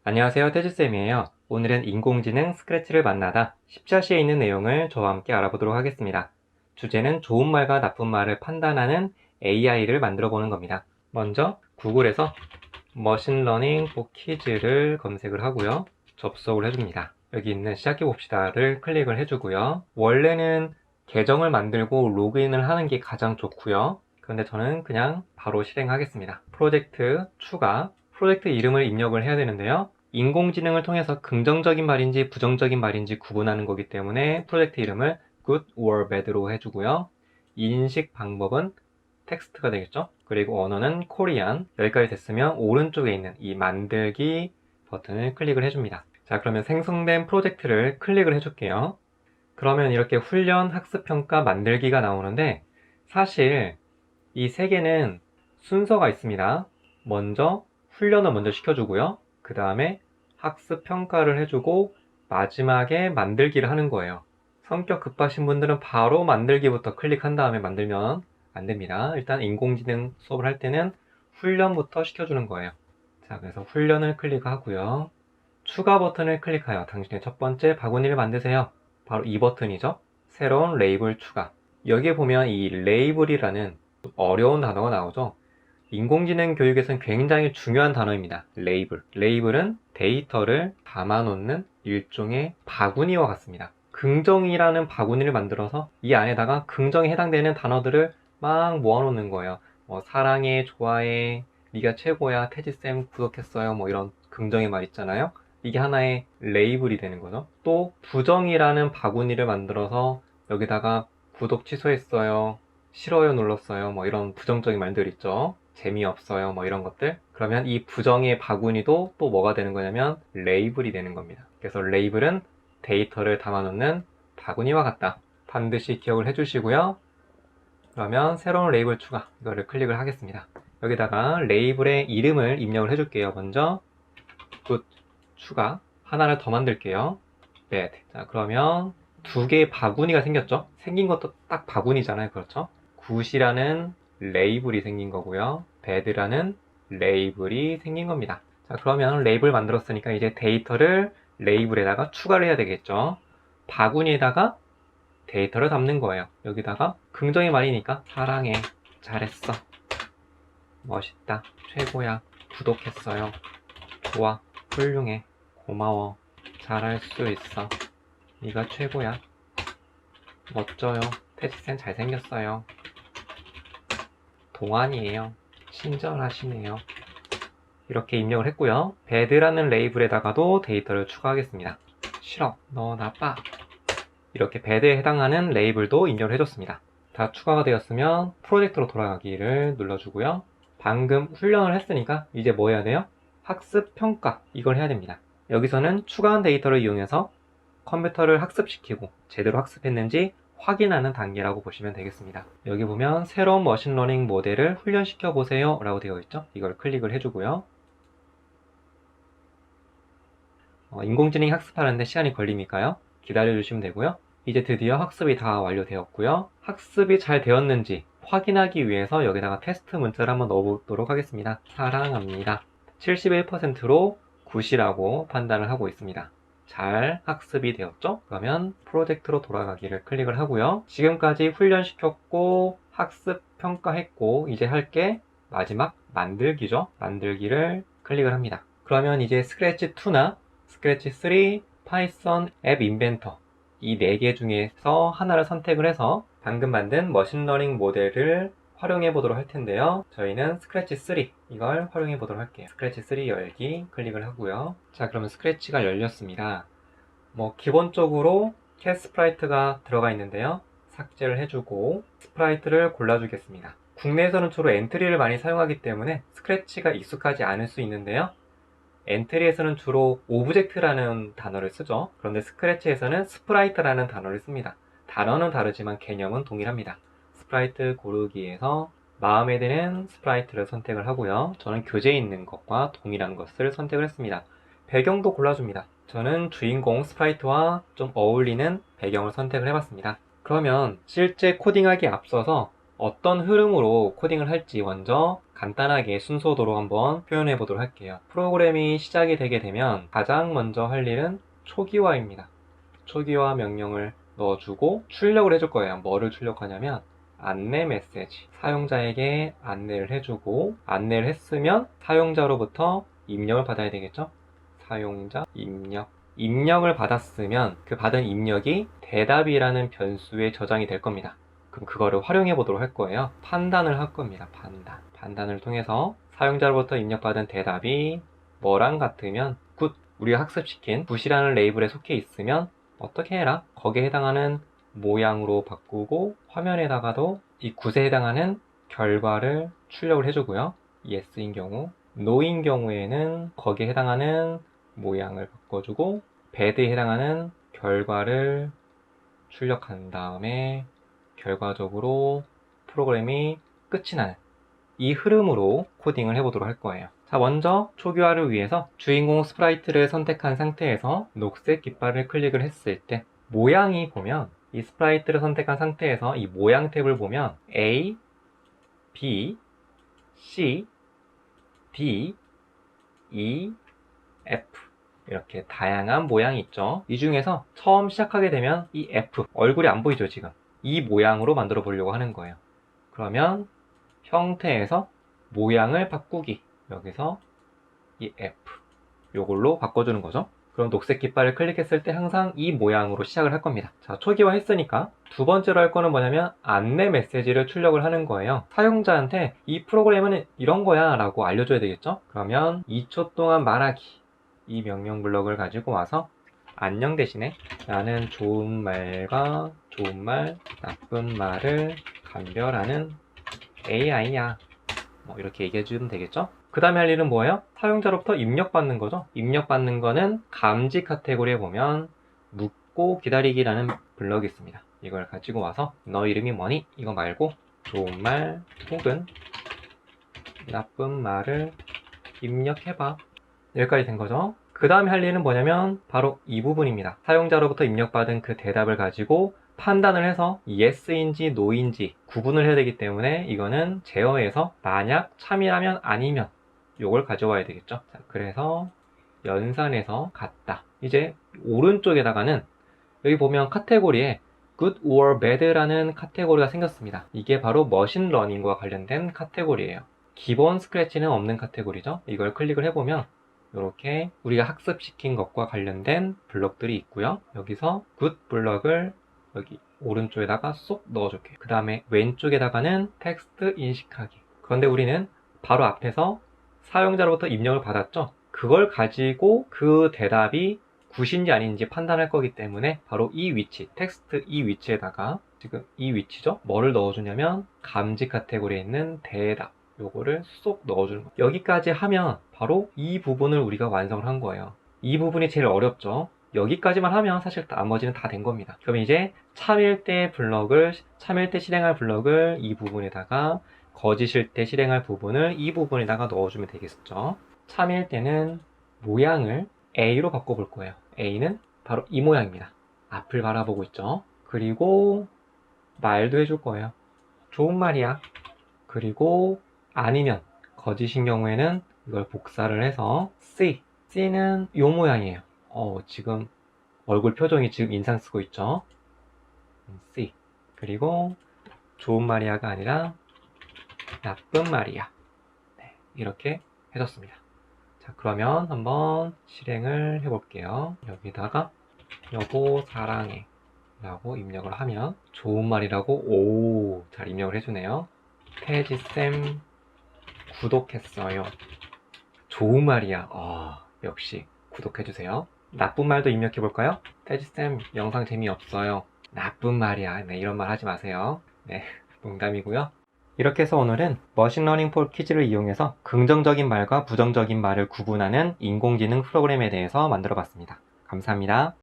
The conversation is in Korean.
안녕하세요, 태주쌤이에요. 오늘은 인공지능 스크래치를 만나다 10자시에 있는 내용을 저와 함께 알아보도록 하겠습니다. 주제는 좋은 말과 나쁜 말을 판단하는 AI를 만들어 보는 겁니다. 먼저 구글에서 머신러닝 for kids를 검색을 하고요. 접속을 해줍니다. 여기 있는 시작해 봅시다를 클릭을 해주고요. 원래는 계정을 만들고 로그인을 하는 게 가장 좋고요. 그런데 저는 그냥 바로 실행하겠습니다. 프로젝트 추가, 프로젝트 이름을 입력을 해야 되는데요. 인공지능을 통해서 긍정적인 말인지 부정적인 말인지 구분하는 거기 때문에 프로젝트 이름을 good or bad로 해주고요. 인식 방법은 텍스트가 되겠죠. 그리고 언어는 코리안. 여기까지 됐으면 오른쪽에 있는 이 만들기 버튼을 클릭을 해줍니다. 자, 그러면 생성된 프로젝트를 클릭을 해줄게요. 그러면 이렇게 훈련, 학습, 평가, 만들기가 나오는데 사실 이 세 개는 순서가 있습니다. 먼저 훈련을 먼저 시켜주고요. 그 다음에 학습, 평가를 해주고 마지막에 만들기를 하는 거예요. 성격 급하신 분들은 바로 만들기부터 클릭한 다음에 만들면 안 됩니다. 일단 인공지능 수업을 할 때는 훈련부터 시켜주는 거예요. 자, 그래서 훈련을 클릭하고요. 추가 버튼을 클릭하여 당신의 첫 번째 바구니를 만드세요. 바로 이 버튼이죠. 새로운 레이블 추가. 여기에 보면 이 레이블이라는 어려운 단어가 나오죠. 인공지능 교육에서는 굉장히 중요한 단어입니다. 레이블. 레이블은 데이터를 담아놓는 일종의 바구니와 같습니다. 긍정이라는 바구니를 만들어서 이 안에다가 긍정에 해당되는 단어들을 막 모아놓는 거예요. 뭐 사랑해, 좋아해, 네가 최고야, 태지쌤 구독했어요, 뭐 이런 긍정의 말 있잖아요. 이게 하나의 레이블이 되는 거죠. 또 부정이라는 바구니를 만들어서 여기다가 구독 취소했어요, 싫어요 눌렀어요, 뭐 이런 부정적인 말들 있죠. 재미없어요, 뭐 이런 것들. 그러면 이 부정의 바구니도 또 뭐가 되는 거냐면 레이블이 되는 겁니다. 그래서 레이블은 데이터를 담아놓는 바구니와 같다. 반드시 기억을 해주시고요. 그러면 새로운 레이블 추가, 이거를 클릭을 하겠습니다. 여기다가 레이블의 이름을 입력을 해줄게요. 먼저 good 추가, 하나를 더 만들게요. bad. 자, 그러면 두 개의 바구니가 생겼죠? 생긴 것도 딱 바구니잖아요. 그렇죠? good이라는 레이블이 생긴 거고요. bad라는 레이블이 생긴 겁니다. 자, 그러면 레이블 만들었으니까 이제 데이터를 레이블에다가 추가를 해야 되겠죠. 바구니에다가 데이터를 담는 거예요. 여기다가 긍정의 말이니까 사랑해, 잘했어, 멋있다, 최고야, 구독했어요, 좋아, 훌륭해, 고마워, 잘할 수 있어, 네가 최고야, 멋져요, 태지쌤 잘생겼어요, 동안이에요, 친절하시네요. 이렇게 입력을 했고요. bad라는 레이블에다가도 데이터를 추가하겠습니다. 싫어, 너 나빠. 이렇게 bad에 해당하는 레이블도 입력을 해줬습니다. 다 추가가 되었으면 프로젝트로 돌아가기를 눌러주고요. 방금 훈련을 했으니까 이제 뭐 해야 돼요? 학습, 평가, 이걸 해야 됩니다. 여기서는 추가한 데이터를 이용해서 컴퓨터를 학습시키고 제대로 학습했는지 확인하는 단계라고 보시면 되겠습니다. 여기 보면 새로운 머신러닝 모델을 훈련시켜 보세요 라고 되어 있죠. 이걸 클릭을 해주고요. 인공지능이 학습하는데 시간이 걸리니까요. 기다려주시면 되고요. 이제 드디어 학습이 다 완료되었고요. 학습이 잘 되었는지 확인하기 위해서 여기다가 테스트 문자를 한번 넣어보도록 하겠습니다. 사랑합니다. 71%로 굿이라고 판단을 하고 있습니다. 잘 학습이 되었죠? 그러면 프로젝트로 돌아가기를 클릭을 하고요. 지금까지 훈련시켰고 학습 평가했고 이제 할 게 마지막 만들기죠. 만들기를 클릭을 합니다. 그러면 이제 스크래치 2나 스크래치 3, 파이썬, 앱 인벤터 이 4개 중에서 하나를 선택을 해서 방금 만든 머신러닝 모델을 활용해 보도록 할 텐데요. 저희는 스크래치 3 이걸 활용해 보도록 할게요. 스크래치 3 열기 클릭을 하고요. 자, 그러면 스크래치가 열렸습니다. 기본적으로 캣 스프라이트가 들어가 있는데요. 삭제를 해주고 스프라이트를 골라주겠습니다. 국내에서는 주로 엔트리를 많이 사용하기 때문에 스크래치가 익숙하지 않을 수 있는데요. 엔트리에서는 주로 오브젝트라는 단어를 쓰죠. 그런데 스크래치에서는 스프라이트라는 단어를 씁니다. 단어는 다르지만 개념은 동일합니다. 스프라이트 고르기에서 마음에 드는 스프라이트를 선택을 하고요. 저는 교재에 있는 것과 동일한 것을 선택을 했습니다. 배경도 골라줍니다. 저는 주인공 스프라이트와 좀 어울리는 배경을 선택을 해봤습니다. 그러면 실제 코딩하기에 앞서서 어떤 흐름으로 코딩을 할지 먼저 간단하게 순서도로 한번 표현해 보도록 할게요. 프로그램이 시작이 되게 되면 가장 먼저 할 일은 초기화입니다. 초기화 명령을 넣어주고 출력을 해줄 거예요. 뭐를 출력하냐면 안내 메시지, 사용자에게 안내를 해주고, 안내를 했으면 사용자로부터 입력을 받아야 되겠죠. 사용자 입력을 받았으면 그 받은 입력이 대답이라는 변수에 저장이 될 겁니다. 그럼 그거를 활용해 보도록 할 거예요. 판단을 할 겁니다. 판단을 통해서 사용자로부터 입력받은 대답이 뭐랑 같으면 굿, 우리가 학습시킨 굿이라는 레이블에 속해 있으면 어떻게 해라, 거기에 해당하는 모양으로 바꾸고, 화면에다가도 이 굿에 해당하는 결과를 출력을 해주고요. yes인 경우, no인 경우에는 거기에 해당하는 모양을 바꿔주고, bad에 해당하는 결과를 출력한 다음에 결과적으로 프로그램이 끝이 나는 이 흐름으로 코딩을 해보도록 할 거예요. 자, 먼저 초기화를 위해서 주인공 스프라이트를 선택한 상태에서 녹색 깃발을 클릭을 했을 때 모양이 보면, 이 스프라이트를 선택한 상태에서 이 모양 탭을 보면 A, B, C, D, E, F 이렇게 다양한 모양이 있죠. 이 중에서 처음 시작하게 되면 이 F, 얼굴이 안 보이죠 지금. 이 모양으로 만들어 보려고 하는 거예요. 그러면 형태에서 모양을 바꾸기, 여기서 이 F 요걸로 바꿔주는 거죠. 그럼 녹색 깃발을 클릭했을 때 항상 이 모양으로 시작을 할 겁니다. 자, 초기화 했으니까 두 번째로 할 거는 뭐냐면 안내 메시지를 출력을 하는 거예요. 사용자한테 이 프로그램은 이런 거야 라고 알려줘야 되겠죠. 그러면 2초 동안 말하기, 이 명령 블럭을 가지고 와서 안녕 대신에 나는 좋은 말과 좋은 말, 나쁜 말을 감별하는 AI야, 뭐 이렇게 얘기해 주면 되겠죠. 그 다음에 할 일은 뭐예요? 사용자로부터 입력받는 거죠. 입력받는 거는 감지 카테고리에 보면 묻고 기다리기라는 블럭이 있습니다. 이걸 가지고 와서 너 이름이 뭐니? 이거 말고 좋은 말 혹은 나쁜 말을 입력해봐. 여기까지 된 거죠. 그 다음에 할 일은 뭐냐면 바로 이 부분입니다. 사용자로부터 입력받은 그 대답을 가지고 판단을 해서 yes인지 no인지 구분을 해야 되기 때문에 이거는 제어해서 만약 참이라면 아니면 요걸 가져와야 되겠죠. 자, 그래서 연산해서 같다. 이제 오른쪽에다가는 여기 보면 카테고리에 good or bad라는 카테고리가 생겼습니다. 이게 바로 머신러닝과 관련된 카테고리예요. 기본 스크래치는 없는 카테고리죠. 이걸 클릭을 해보면 이렇게 우리가 학습시킨 것과 관련된 블럭들이 있고요. 여기서 good 블럭을 여기 오른쪽에다가 쏙 넣어줄게요. 그 다음에 왼쪽에다가는 텍스트 인식하기. 그런데 우리는 바로 앞에서 사용자로부터 입력을 받았죠. 그걸 가지고 그 대답이 굿인지 아닌지 판단할 거기 때문에 바로 이 위치, 텍스트 이 위치에다가 지금 이 위치죠. 뭐를 넣어주냐면 감지 카테고리에 있는 대답, 요거를 쏙 넣어주는 거예요. 여기까지 하면 바로 이 부분을 우리가 완성을 한 거예요. 이 부분이 제일 어렵죠. 여기까지만 하면 사실 나머지는 다 된 겁니다. 그럼 이제 참일 때 실행할 블럭을 이 부분에다가, 거짓일 때 실행할 부분을 이 부분에다가 넣어주면 되겠죠. 참일 때는 모양을 A로 바꿔볼 거예요. A는 바로 이 모양입니다. 앞을 바라보고 있죠. 그리고 말도 해줄 거예요. 좋은 말이야. 그리고 아니면 거짓인 경우에는 이걸 복사를 해서 C는 이 모양이에요. 지금 얼굴 표정이 지금 인상 쓰고 있죠. C. 그리고 좋은 말이야가 아니라 나쁜 말이야. 네, 이렇게 해줬습니다. 자, 그러면 한번 실행을 해볼게요. 여기다가 여보 사랑해 라고 입력을 하면 좋은 말이라고 잘 입력을 해주네요. 태지쌤 구독했어요. 좋은 말이야. 역시 구독해주세요. 나쁜 말도 입력해볼까요? 태지쌤 영상 재미없어요. 나쁜 말이야. 네, 이런 말 하지 마세요. 네, 농담이고요. 이렇게 해서 오늘은 머신러닝 폴 퀴즈를 이용해서 긍정적인 말과 부정적인 말을 구분하는 인공지능 프로그램에 대해서 만들어 봤습니다. 감사합니다.